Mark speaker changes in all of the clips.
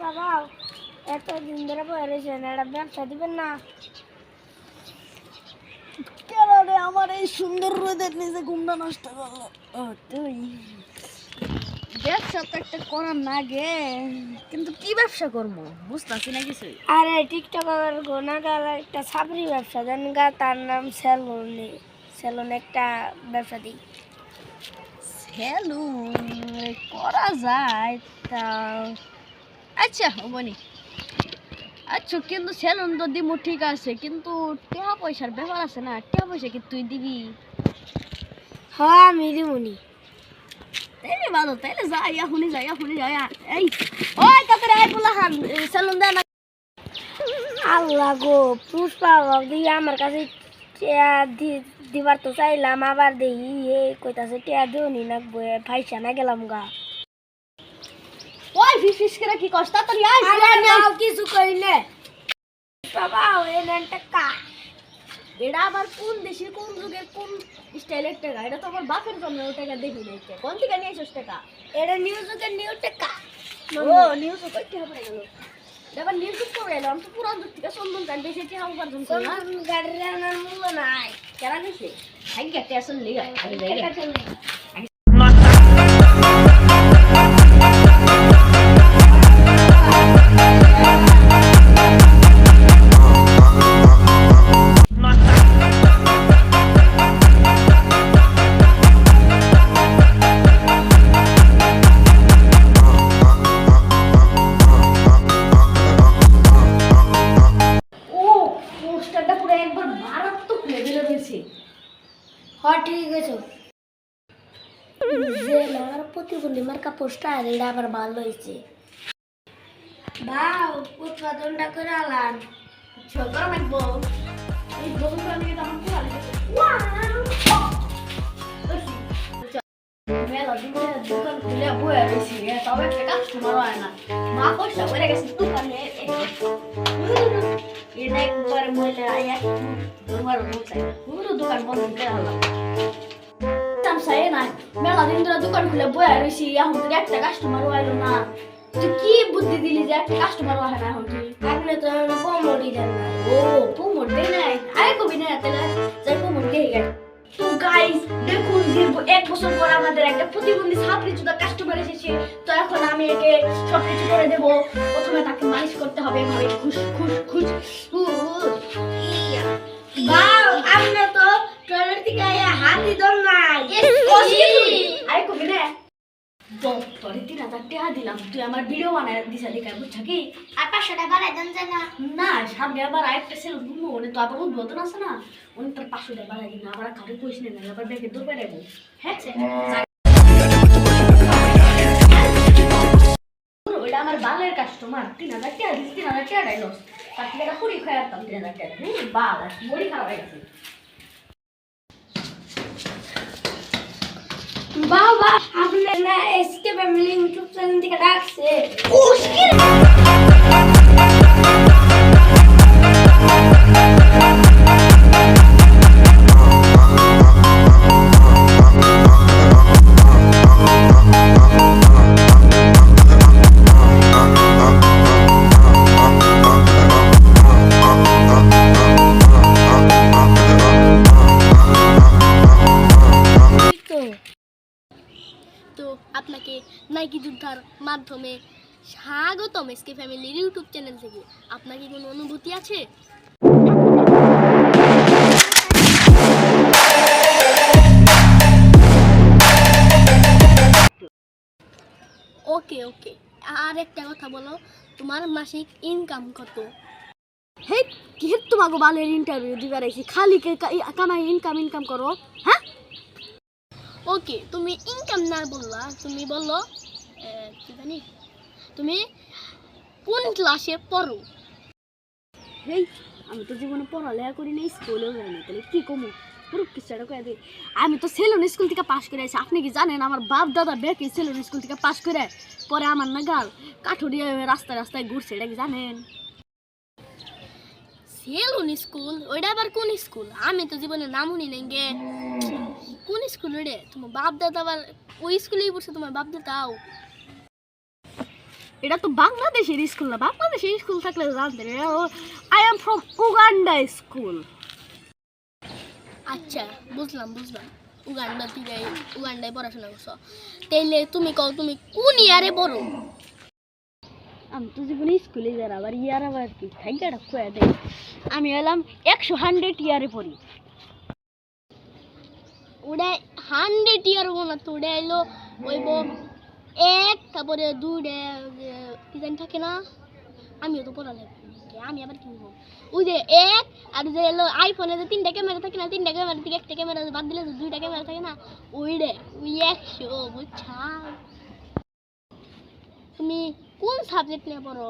Speaker 1: বাবা এতদিন ধরে বয়ে রয়েছেন, একটা ব্যবসা দিবেন না?
Speaker 2: কেন রে, আমার এই সুন্দর রোদের নিচে ঘুমটা নষ্ট করলো। ও তুই ব্যবসা তো একটা করার না গে, কিন্তু কি ব্যবসা করবো বুঝতেছি না কিছু।
Speaker 1: আরে টিকটকের গোনাগার একটা সাবরি ব্যবসা দেন গা, তার নাম সেলুন। সেলুন একটা ব্যবসা দিই।
Speaker 2: সেলুন করা যায় তা, আচ্ছা হবনি। আচ্ছা, কিন্তু সেলুন তো দিব ঠিক আছে, কিন্তু টাকা পয়সার ব্যাপার আছে না। টাকা পয়সা কি তুই দিবি?
Speaker 1: হ্যাঁ আমি দিবনি।
Speaker 2: তাইলে ভালো, তাইলে যাই এখনই যাই। এই ওই তাড়াতাড়ি আয় বলা হান, সেলুন দেয় না।
Speaker 1: আল্লাহ গো, পুষ্পা দিয়ে আমার কাছে টিয়া দিবার তো চাইলাম, আবার দেখি এ কইতাছে টিয়া দিওনি না, ফাইসা না গেলাম গা।
Speaker 2: ওই ফিস করে কি কষ্ট, তাড়াতাড়ি আয়।
Speaker 1: আরে নাও কিছু কইলে বাবা ওই নেন টাকা।
Speaker 2: এটা আবার কোন দেশে কোন যুগের কোন স্টাইলের টাকা? এটা তো আমার বাপের জন্য টাকা দেখি নাই। কোন থেকে নিয়ে আসিস টাকা?
Speaker 1: এটা নিউজের নিউ টাকা।
Speaker 2: ও নিউজ করতে হবে গেল, এবার নিউজ করে এলাম তো পুরান যুগ থেকে চন্দন কাঠ বেশি টাকা উপার্জন করলাম।
Speaker 1: গাড়ির আনার মূল্য নাই।
Speaker 2: কেনা গেছে হাই গেটে আসল লিগা আগে যাই।
Speaker 1: হ্যাঁ ঠিক আছে। যে আমার প্রতিবন্ধী মার্কা পোস্টার এটা আবার ভালো হয়েছে। ভাও উৎপাদনটা করে আলান
Speaker 2: ছোট রাখবো এই বন্ধু আমি তখন পুরালে মেলা দিনে দোকান খুলে বয়ে রয়েছি, তবে একটা কাস্টমার হয় না। মা পয়সা বলে গেছে দোকানে এটা একবার মহিলা তোমার পুরো দোকান বন্ধ করে হলাম। চাই না, মেলা দিন ধরে দোকান খুলে বয়ে রয়েছি, এখন তো একটা কাস্টমার হইলো না। তুই কি বুদ্ধি দিলি যে একটা কাস্টমার হয় না? এখন তুই
Speaker 1: আপনি তো প্রমোটই দেন না।
Speaker 2: ও প্রমোট দেয় নাই, আরে কবি না তাহলে যাই প্রমোট দিয়ে গেল। তো গাইস দেখুন, এক বছর পর আমাদের একটা প্রতিবন্ধী ছাত্রী জুতা কাস্টমার এসেছে। তো এখন আমি একে সবকিছু করে দেবো। প্রথমে তাকে মালিশ করতে হবে এভাবে খুশ খুশ খুশ।
Speaker 1: ভাও আপনি তো টয়লেট থেকে হাতি দর নাই।
Speaker 2: আরে কবি না তোরে 3000 টাকা দিলাম, তুই আমার ভিডিও বানায় দিছা দেখা বুঝছা কি?
Speaker 1: আর 500 টাকা বাড়াই দেন যায় না?
Speaker 2: না, সামনে আবার আরেকটা সেল ঘুমো, উনি তো আবার উদ্বোধন আছে না, উনি তোর 500 টাকা বাড়াই দিন। আবার কাউকে পয়সা নেই না, আবার ব্যাগে দূর বেড়ে গেল। হ্যাঁ ওইটা আমার বালের কাস্টমার, 3000 টাকা দিচ্ছি, 3000 টাকা ডাইলস তার থেকে একটা পুরি খাই আসতাম 3000 টাকা। বাল বড়ি খারাপ হয়ে গেছে।
Speaker 1: বাবা আপনি না এসকে ফ্যামিলি ইউটিউব চ্যানেল থেকে ডাকছে।
Speaker 3: তো আপনাকে নাইকি যোদ্ধার মাধ্যমে স্বাগতম এসকে ফ্যামিলির ইউটিউব চ্যানেল থেকে। আপনার কি কোনো অনুভূতি আছে? ওকে ওকে, আর একটা কথা বলো, তোমার মাসিক ইনকাম কত?
Speaker 2: হে কি তোমাকে বালের ইন্টারভিউ দিবার আইছি, খালি কামাই ইনকাম করো। হ্যাঁ
Speaker 3: ওকে, তুমি ইনকাম না বললা, তুমি বললো কি জানি তুমি কোন ক্লাসে পড়ো?
Speaker 2: হেই আমি তো জীবনে পড়ালেখা করি না, স্কুলেও যাই না, তাহলে কি কমু? পুরো কিছুটা কয়ে দিই, আমি তো সেলুন স্কুল থেকে পাশ করে আছি। আপনি কি জানেন আমার বাপ দাদা বেকে সেলুন স্কুল থেকে পাশ করে পরে আমার না গাল কাঠুরিয়া রাস্তায় রাস্তায় ঘুরছে, এটা কি জানেন?
Speaker 3: Salon school? ওইটা আবার কোন স্কুল? আমি তো জীবনে নাম শুনি নাই গে। কোন স্কুল ওইটা? তোমার বাপ দাদা আবার ওই স্কুলেই পড়ছে? তোমার বাপ দাদাও
Speaker 2: এটা তো বাংলাদেশের স্কুল না, বাংলাদেশের স্কুল থাকলে জানতেন। I am from Uganda school.
Speaker 3: আচ্ছা বুঝলাম উগান্ডায় পড়াশোনা করছো। তাইলে তুমি কও তুমি কোন ইয়ারে পড়ো?
Speaker 2: আমি তো জীবনে স্কুলে যারা আবার ইয়ার আবার কি থাইকাটা কয়ে দেয়। আমি এলাম 100 ইয়ারে পড়ি।
Speaker 3: ওটা 100 ইয়ার না তো, ওটা এলো ওইব 1 তারপরে 2 কি জানি থাকে না, আমিও তো পড়ালেখা আমি আবার কি বলবো, ওই যে 1 আর যে এলো আইফোনে যে 3টা ক্যামেরা থাকে না, 3টা ক্যামেরা থেকে একটা ক্যামেরা বাদ দিলে যে 2টা ক্যামেরা থাকে না, ওই 100 বুঝছা। তুমি কোন সাবজেক্ট নিয়ে পড়ো?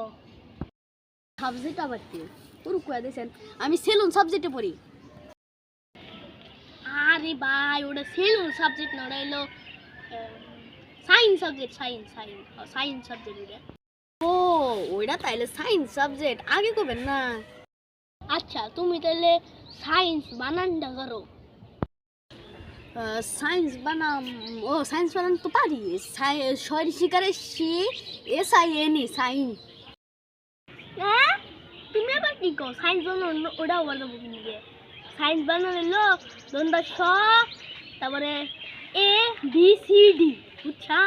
Speaker 2: সাবজেক্ট আবার কি পুরো কয়ে দিয়েছেন, আমি সেলুন সাবজেক্টে পড়ি।
Speaker 3: আরে ভাই ওটা সেলুন সাবজেক্ট না, ওটা এলো সায়েন্স সাবজেক্ট, সায়েন্স সাবজেক্ট ওটা।
Speaker 2: ও ওইটা তাইলে সায়েন্স সাবজেক্ট, আগে কবেন না।
Speaker 3: আচ্ছা তুমি তাহলে সায়েন্স বানানটা করো।
Speaker 2: সায়েন্স বানাম, ও সায়েন্স বানান তো পারি। সরি শিকারে SIN সাইন।
Speaker 3: হ্যাঁ তুমি আবার কি কো সায়েন্স বানানো, ওটাও বলবো কিনে সায়েন্স বানানো এলো দন্দা স তারপরে ABCD বুঝছা।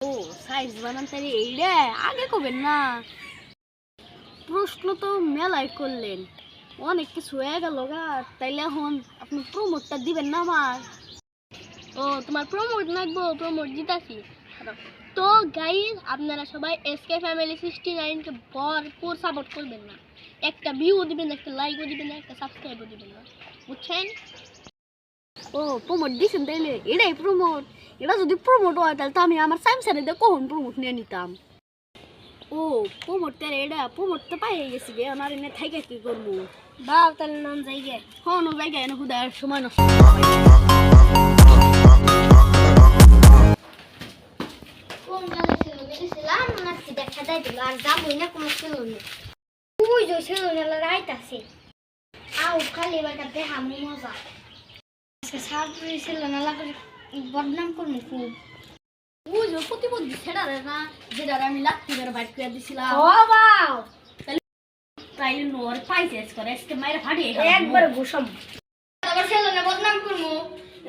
Speaker 2: ও সায়েন্স বানান তাইলে এইটা আগে কবেন না। প্রশ্ন তো মেলায় করলেন, অনেক কিছু হয়ে গেল গা। তাইলে এখন আপনি প্রমোটটা দিবেন না আমার?
Speaker 3: ও তোমার প্রমোট লাগবো, প্রমোট জিতাছি। তো গাইজ আপনারা সবাই SK ফ্যামিলি 69কে ভরপুর সাপোর্ট করবেন না, একটা ভিউ দিবেন, একটা লাইকও দিবেন না, একটা সাবস্ক্রাইবও দিবেন না, বুঝছেন?
Speaker 2: ও প্রমোট দিছেন তাইলে এটাই প্রমোট। এটা যদি প্রমোট হয় তাহলে তো আমি আমার সাইন্সারে দিয়ে কখন প্রমোট নিয়ে নিতাম। ও প্রমোট তাহলে এটা প্রমোট তো পাই গেছি গে, আমার এনে থাইকা কি করবো?
Speaker 3: বাপ তাহলে নাম জায়গা
Speaker 2: হন জায়গায় এনে হুদার সময় নষ্ট।
Speaker 1: কোন গালে ছিল গেছিলাম না, দেখা দেয় দিল আর যাবই না কোনো ছিল না। ওই যে ছিল না রাইতাছে আও খালি এবারটা দেখা মজা। আজকে সার্জারি ছিল না লাগে বদনাম করব খুব।
Speaker 2: ওই যে প্রতিবন্ধী ছেড়ারে না, যেটা আমি লাঠি মেরে বাইট করে দিছিলাম।
Speaker 1: ও বাও
Speaker 2: তাইলে নোর পাইছেস করে আজকে মাইরা ফাটিয়ে
Speaker 1: একবার ঘুষম আবার ছিল না বদনাম করব।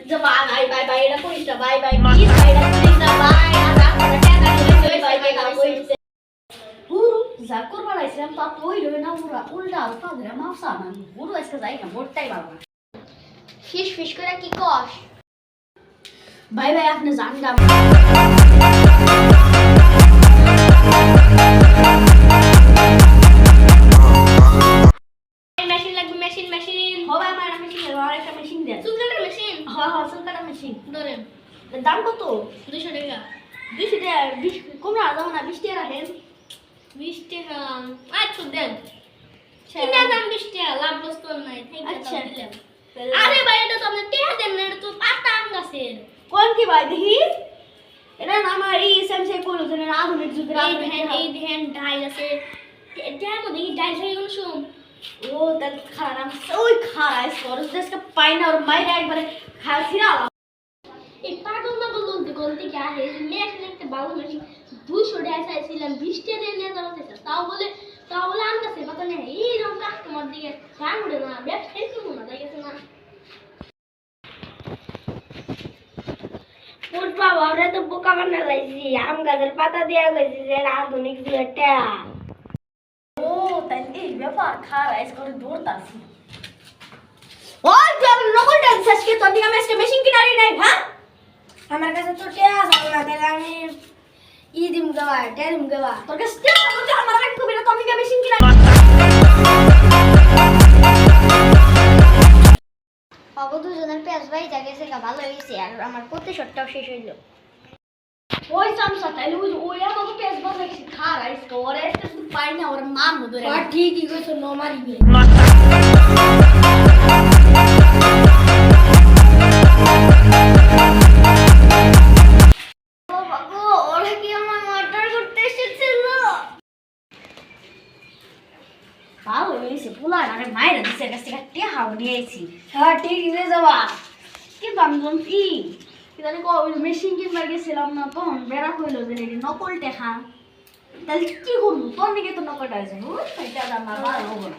Speaker 2: যে বাই বাই বাই এটা করিস না, বাই বাই প্লিজ বাই এটা করিস না, বাই আর আপনারা টাকা দিলে বাই বাই কাম কইছে। পুরো যা করবার আইছিলাম তা তো হইলো না, পুরা উল্টা উল্টা ধরে মাফসা না। পুরো আজকে যাই না, মোটটাই বাবা
Speaker 1: ফিস করে কি কস?
Speaker 2: বাই বাই আপনি জান গা।
Speaker 3: মেশিন লাগবে, মেশিন
Speaker 2: হবে আমার মেশিন, আর একটা মেশিন দেন।
Speaker 3: চুল কাটার মেশিন
Speaker 2: হ্যাঁ হ্যাঁ চুল কাটা মেশিন
Speaker 3: ধরেন
Speaker 2: দাম কত?
Speaker 3: 200 টাকা।
Speaker 2: 20 টাকা 20 কমরা দাও না, 20 টাকা রাখেন।
Speaker 3: 20 টাকা আচ্ছা দেন, কিনা দাম 20 টাকা, লাভ লস তো নাই।
Speaker 2: আচ্ছা।
Speaker 3: দিলাম। আরে ভাই এটা তো আপনি টাকা দেন না, এটা তো পাতা আম গাছের।
Speaker 2: কোন কি ভাই দেখি? এটা না আমার এই সেমসে কোন জন্য আধুনিক যুগের
Speaker 3: এই ধ্যান ডাই আছে, এটার মধ্যে কি ডাই হয়ে গেল শুন।
Speaker 2: ও তার খারাপ ওই খারাপ সরস দেশকে পাই না, ওর মাইরা একবারে খাসিরা।
Speaker 3: এই পাগল না বলতে গলতি কি আছে, মেশিন একটা ভালো মেশিন 200 টাকা চাইছিলাম, 20 টাকা দিয়ে নিয়ে যাওয়া চাইছে, তাও বলে আম গাছে পাতা নেই। এইরকম কাস্টমার দিয়ে গান উঠে না, ব্যবসায়ী শুনুন না, তাই গেছে না।
Speaker 1: বাবা ওরা তো বোকা বানা যাইছি, আম গাছের পাতা দিয়া গেছি যে আধুনিক যুগেরটা।
Speaker 2: ও তাই এই ব্যাপার খারাপ করে দৌড়তাছি। ওই তুই আমার নকল ডান্স আজকে তোর দিকে আমি আজকে মেশিন কিনারি নাই। হ্যাঁ
Speaker 1: আমার কাছে তো টেয়া আছে না, তাহলে আমি দিম গাওয়া টেরিম গাওয়া।
Speaker 2: তোর কাছে টাকা বলতে আমার রাখ কবি না, তোর দিকে মেশিন কিনারি।
Speaker 1: বাবু দুজনের পেঁয়াজ ভাই যা গেছে ভালো হয়েছে, আর আমার প্রতিশোধটাও শেষ হইলো।
Speaker 2: ওই চামচা তাইলে ওই আমাকে পেস বাজাইছি খারাপ ওরে আজকে শুধু পাই না, ওর মান ধরে
Speaker 1: ঠিকই কইছো, ন মারিবে। ও বাবু ওরা কি আমার মার্ডার করতে এসেছিল?
Speaker 2: ভালো হয়েছে পোলা আরে মায়েরা দিছে কাছ থেকে টেহাও নিয়েছি।
Speaker 1: হ্যাঁ ঠিকই রে যাবা।
Speaker 2: কিন্তু আমি যখন কি জানি মেশিন কিনবার গেছিলাম না, তখন বেড়া হইলো যে নকল টেহা। তাহলে কি করবো তোর নাকি তো নকটা আছে ওই দাদা আমার ভালো হবো না